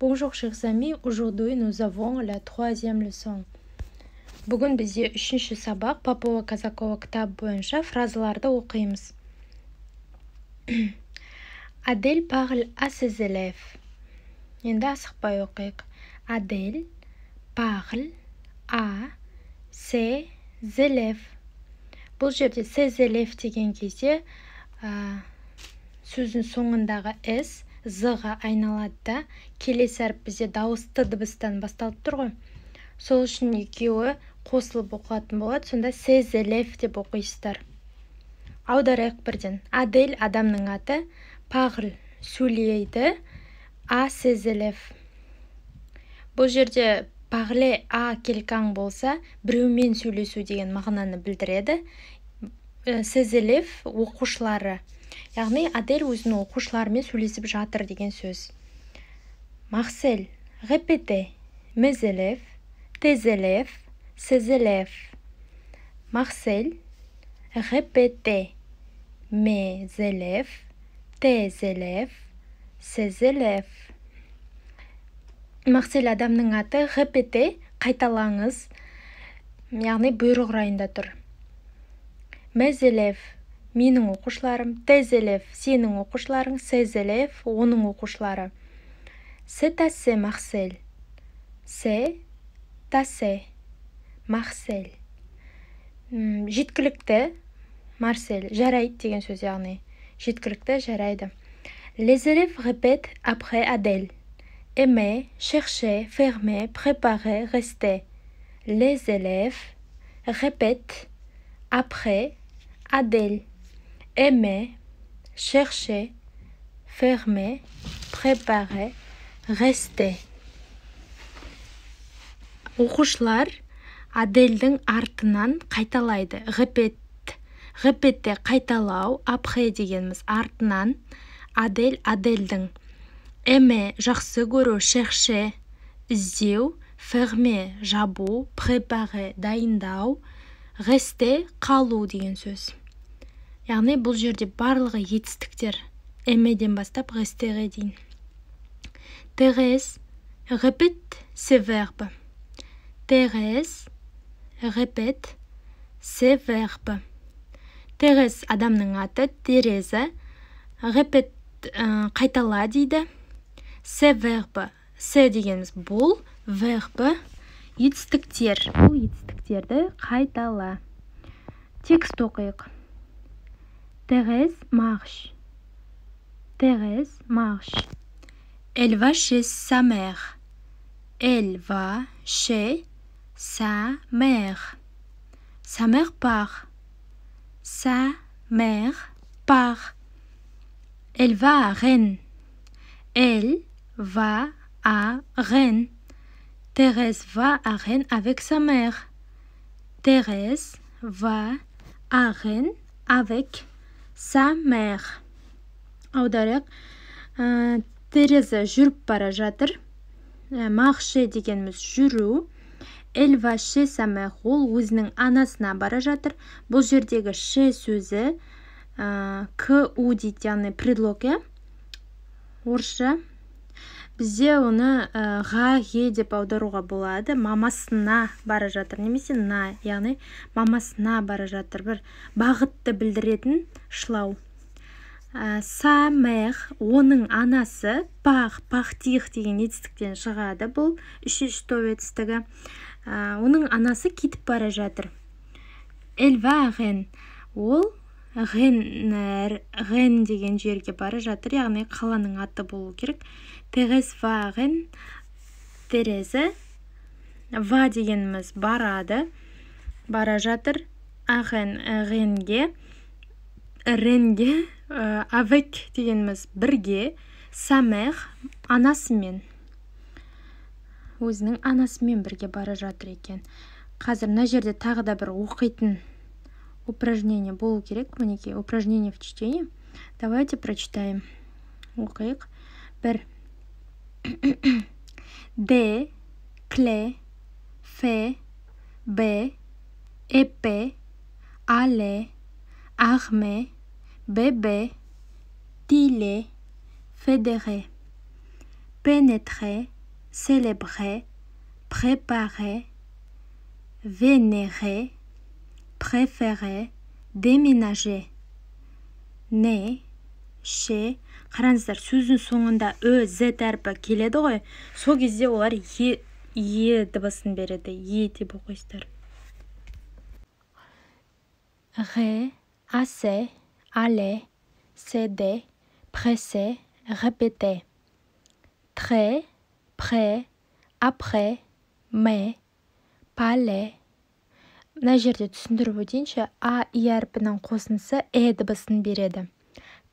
Bonjour chers amis, aujourd'hui nous avons la troisième leçon. Бүгін бізде үшінші сабақ Попова-Казакова кітап бойынша фразаларды оқимыз. Адель parle à ses élèves. Енді асықпай оқиық. Адель parle à ses élèves. Бұл жерде ses élèves деген кезде сөздің соңындағы s з-ға айналады да, келесі әріп бізде дауысты дыбыстан басталып тұр ғой. Сол үшін екеуі қосылып оқылатын болады. Сонда ses élèves деп оқисыздар. Аударайық бірден. Адель адамның аты, parle сөйлейді, à ses élèves. Бұл жерде parler à quelqu'un болса, біреумен сөйлесу деген мағынаны білдіреді. Ses élèves оқушылары. Яғни Адель өзінің оқушыларымен сөйлесіп жатыр деген сөз. Marcel, répétez. Mes élèves, tes élèves, ses élèves. Marcel, répétez. Mes élèves, tes élèves, ses élèves. Marcel адамның аты, répétez, қайталаңыз. Яғни бұйрық райында тұр. Mes élèves, менің оқушыларым, tes élèves, сенің оқушыларың, ses élèves, оның оқушылары. C'est assez, Marcel. C'est assez, Marcel. Жеткілікті, Marcel, жарайды деген сөз яғни. Жеткілікті, жарайды. Les élèves répètent après Adèle. Aimer, chercher, fermer, préparer, rester. Les élèves répètent après Adèle. Aimer, chercher, fermer, préparer, rester. Оқушылар Адельдің артынан қайталайды. Репетте қайталау, après дегеніміз артынан, Адель Адельдің. Aimer жақсы көру, chercher іздеу, fermer жабу, préparer дайындау, rester қалу деген сөз. Яғни бұл жерде барлығы етістіктер. Aimerден бастап resterге дейін. Thérèse répète ces verbes. Thérèse répète ces verbes. Thérèse адамның аты, Тереза. Répète қайтала дейді. Ces verbes. Ces дегеніміз бұл, verbe етістіктер. Бұл етістіктерді қайтала. Текст оқиық. Thérèse marche. Thérèse marche. Elle va chez sa mère. Elle va chez sa mère. Sa mère part. Sa mère part. Elle va à Rennes. Elle va à Rennes. Thérèse va à Rennes avec sa mère. Thérèse va à Rennes avec sa mère. Аударайық. Тереза жүріп бара жатыр. Marcher дегеніміз жүру. Elle va chez sa mère. Ол өзінің анасына бара жатыр. Бұл жердегі chez сөзі ку дейді, яғни предлог. Орысша. Бізде оны ға, е деп аударуға болады. Мамасына бара жатыр, немесе на, яғни мамасына бара жатыр. Бір бағытты білдіретін шылау. Sa mère, оның анасы, пахтих деген етістіктен шығады. Бұл үшінші етістігі. Оның анасы кетіп бара жатыр. Elle va à Rennes. Ол Rennes деген жерге бара жатыр, яғни қаланың аты болу керек. Thérèse va à Rennes. Тереза va дегеніміз барады, бара жатыр. Rennesге. Avec дегеніміз бірге. Sa mère анасымен. Өзінің анасымен бірге бара жатыр екен. Қазір мына жерде тағы да бір оқитын упражнение болу керек. Мінекей, упражнение в чтении. Давайте прочитаем. Оқиық. Бір. D, clé, fait, B, épée, aller, armée, bébé, tiler, fédérer, pénétrer, célébrer, préparer, vénérer, préférer, déménager. Ne, chez. Қараңыздар, сөздің соңында з әрпі келеді ғой. Сол кезде олар е дыбысын береді. Е деп оқисыздар. Ré, assez, aller, céder, presser, répéter. Très, près, après, mais, parler. Мына жерде түсіндіріп өтейінші, а и әрпінің қосындысы дыбысын береді.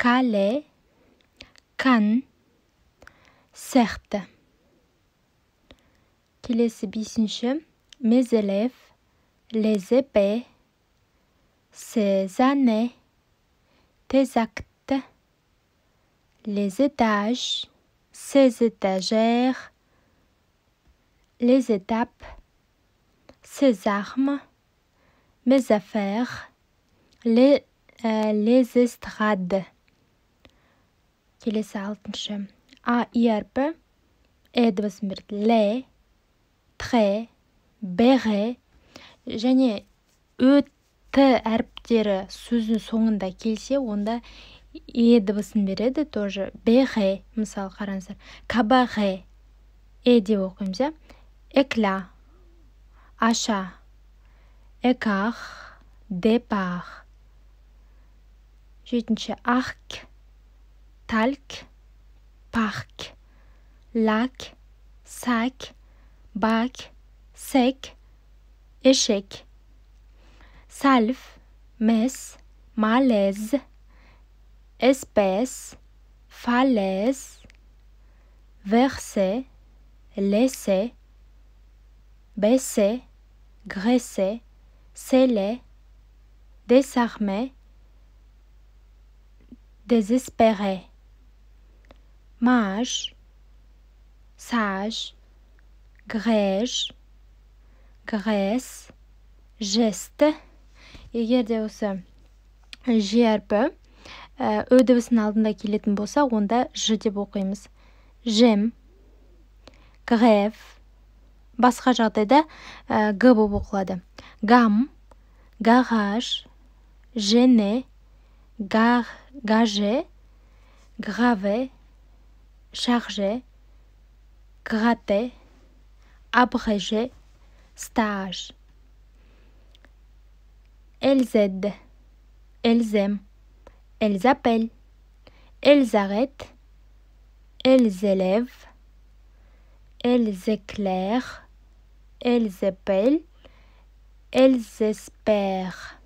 Calé, can, certes. Келесі 5-ші. Mes élèves, les épées, ces années, tes actes, les étages, ces étagères, les étapes, ces armes, mes affaires, les estrades. Келесі 6-шы. А и әрпі дыбысын береді. Ле, тре, бере және т әріптері сөздің соңында келсе, онда дыбысын береді тоже. Бере, мысалы қараңыздар. Кабаре, деп оқимыз. Éclat, achat, écart, départ. 7-ші. Arc, talc, parc, lac, sac, bac, sec, échec. Salve, messe, malaise, espèce, falaise, verser, laisser, baisser, graisser, sceller, désarmer, désespérer. Mage, sage, grège, graisse, geste. Егер де осы ж әрпі дыбысының алдында келетін болса, онда ж деп оқимыз. J'aime, grève. Басқа жағдайда г болып оқылады. Gamme, garage, gêner, gager, graver, charger, gratter, abréger, stage. Elles aident, elles aiment, elles appellent, elles arrêtent, elles élèvent, elles éclairent, elles épellent, elles espèrent.